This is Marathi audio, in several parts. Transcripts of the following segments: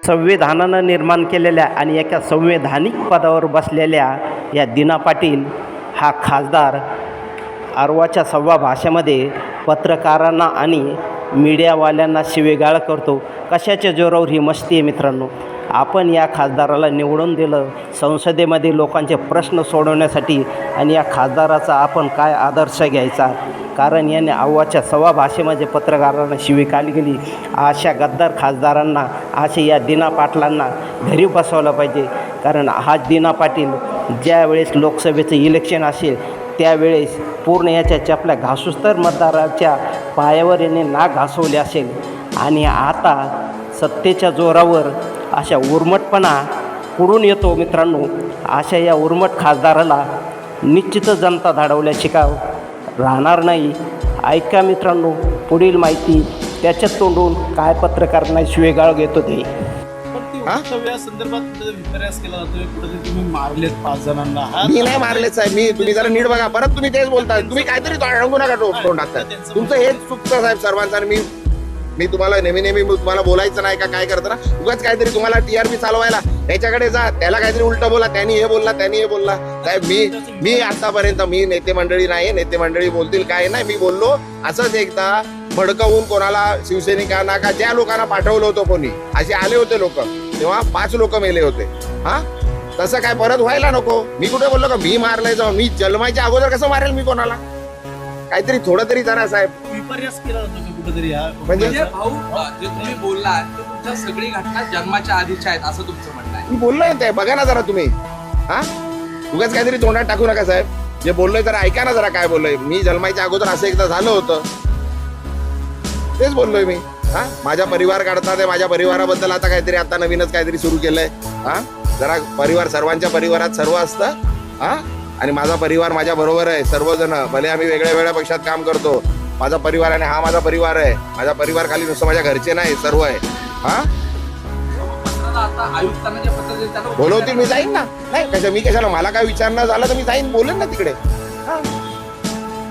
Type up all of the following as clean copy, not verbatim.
संविधानानं निर्माण केलेल्या आणि एका संवैधानिक पदावर बसलेल्या या दीना पाटील हा खासदार आरवाच्या सव्वा भाषेमध्ये पत्रकारांना आणि मीडियावाल्यांना शिवेगाळ करतो. कशाच्या जोरावर ही मस्ती आहे मित्रांनो. आपण या खासदाराला निवडून दिलं संसदेमध्ये लोकांचे प्रश्न सोडवण्यासाठी आणि या खासदाराचा आपण काय आदर्श घ्यायचा, कारण याने आव्वाच्या सव्वा भाषेमध्ये पत्रकारांना शिवीगाळ केली. अशा गद्दार खासदारांना, अशा या दीना पाटलांना घरी बसवलं पाहिजे. कारण हा दीना पाटील ज्यावेळेस लोकसभेचं इलेक्शन असेल त्यावेळेस पूर्ण याच्या चपल्या घासूस तर मतदाराच्या पायावर याने नाक घासवले असेल आणि आता सत्तेच्या जोरावर अशा उर्मटपणा कुठून येतो मित्रांनो. अशा या उर्मट खासदाराला निश्चितच जनता धाडवल्याशिवाय राहणार नाही. ऐका मित्रांनो पुढील माहिती, त्याच्यात तोंडून काय पत्रकारांना शिवेगाळ घेतो ते. संदर्भात विपर्यास केला जातोय, कुठेतरी तुम्ही मारलेत 5 जणांना. मी नाही मारलेच आहे. मी तुम्ही जरा नीट बघा, परत तुम्ही तेच बोलताय. तुम्ही काहीतरी अडवू नका तोंडात. तुमचं हेच चुकतं साहेब सर्वांचं. आणि मी तुम्हाला नेहमी तुम्हाला बोलायचं नाही का काय करताना उगाच काहीतरी तुम्हाला टीआरपी चालवायला त्याच्याकडे जा, त्याला काहीतरी उलटं बोला, त्यांनी हे बोलला. साहेब मी आतापर्यंत मी नेते मंडळी नाही, नेते मंडळी बोलतील काय नाही, मी बोललो असंच एकदा भडकवून कोणाला शिवसैनिकांना का ज्या लोकांना पाठवलं होतं कोणी असे आले होते लोक, तेव्हा 5 लोक मेले होते. तसं काय परत व्हायला नको. मी कुठे बोललो का मी मारलंय जाऊ? मी जन्माच्या अगोदर कसं मारेल मी कोणाला? काहीतरी थोडं तरी जरा साहेब विपर्यास केला जातो कुठेतरी. म्हणजे भाऊ जे तुम्ही बोलला ते तुमच्या सगळी घटना जन्माच्या आधीच्या आहेत असं तुमचं म्हणणं आहे. मी बोललोय ते बघा ना जरा तुम्ही. उगाच काहीतरी तोंडात टाकू नका साहेब. जे बोललोय जरा ऐका ना जरा काय बोललोय. मी जन्माच्या अगोदर असं एकदा झालं होतं तेच बोललोय मी. माझा परिवार काढतात आहे. माझ्या परिवाराबद्दल आता काहीतरी आता नवीनच काहीतरी सुरू केलंय. जरा परिवार, सर्वांच्या परिवारात सर्व असतं आणि माझा परिवार माझ्या बरोबर आहे. सर्वजण भले आम्ही वेगळ्या पक्षात काम करतो, माझा परिवार आणि हा माझा परिवार आहे. माझा परिवार खाली नुसतं माझ्या घरचे नाही, सर्व आहे. बोलवतील मी जाईन ना. नाही मी कशाला, मला काय विचारणं झालं तर मी जाईन, बोलेन ना तिकडे.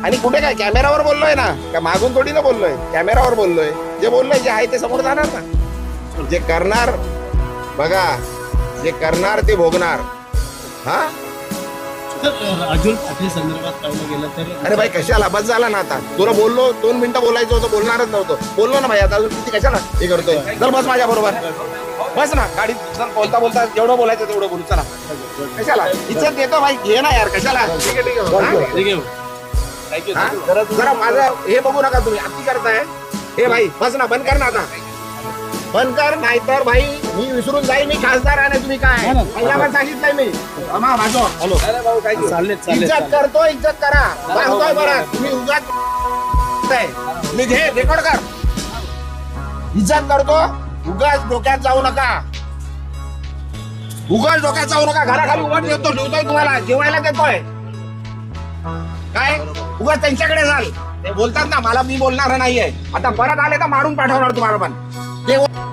आणि कुठे काय कॅमेरावर बोललोय ना, का मागून थोडी ना बोललोय, कॅमेरावर बोललोय. जे बोललोय जे आहे ते समोर जाणार ना. जे करणार बघा, जे करणार ते भोगणार. राजूल पाटील संदर्भात पाहिलं गेलं तर अरे भाई कशाला बस झाला ना. आता तुला बोललो 2 मिनिटं बोलायचं होतं, बोलणारच नव्हतं. बोललो ना भाई, आता किती कशाला हे करतोय. चल बस माझ्या बरोबर, बस ना गाडीत. चल बोलता जेवढं बोलायचं तेवढं बोलू. चला कशाला इज्जत देतो भाई, घे ना यार कशाला. जरा माझं हे बघू नका तुम्ही, अति करताय. हे भाई बस ना, बंद कर ना आता, बंद कर. नाहीतर भाई मी विसरून जाईल मी खासदार आहे. तुम्ही काय पहिल्यावर सांगितलंय मी. इज्जत करतो, इज्जत करा. सांगतोय बरं तुम्ही उगाच मी घे रेकॉर्ड कर. इज्जत करतो, उगाच डोक्यात जाऊ नका. घराखाली उभा ठेवतोय तुम्हाला, जेवायला देतोय काय. उगाच त्यांच्याकडे जाल, ते बोलतात ना मला, मी बोलणार नाहीये. आता परत आले तर मारून पाठवणार तुम्हाला. पण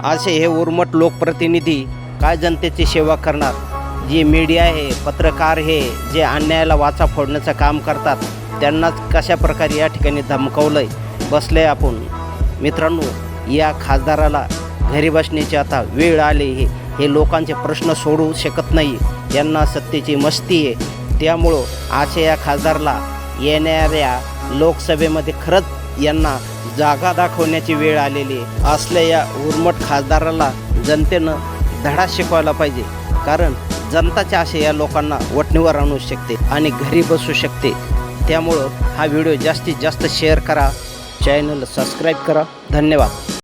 असे हे उर्मट लोकप्रतिनिधी काय जनतेची सेवा करणार. जे मीडिया आहे, पत्रकार हे जे अन्यायाला वाचा फोडण्याचं काम करतात त्यांनाच कशा प्रकारे या ठिकाणी धमकावलंय बसलंय आपण. मित्रांनो या खासदाराला घरी बसण्याची आता वेळ आली. हे लोकांचे प्रश्न सोडवू शकत नाही, यांना सत्तेची मस्ती आहे. त्यामुळं अशा या खासदाराला येणाऱ्या लोकसभेमध्ये खरंच यांना जागा दाखवण्याची वेळ आलेली आहे. असल्या या उर्मट खासदाराला जनतेनं धडा शिकवायला पाहिजे, कारण जनताच्या अशा या लोकांना वठणीवर आणू शकते आणि घरी बसू शकते. त्यामुळं हा व्हिडिओ जास्तीत जास्त शेअर करा, चॅनल सबस्क्राईब करा. धन्यवाद.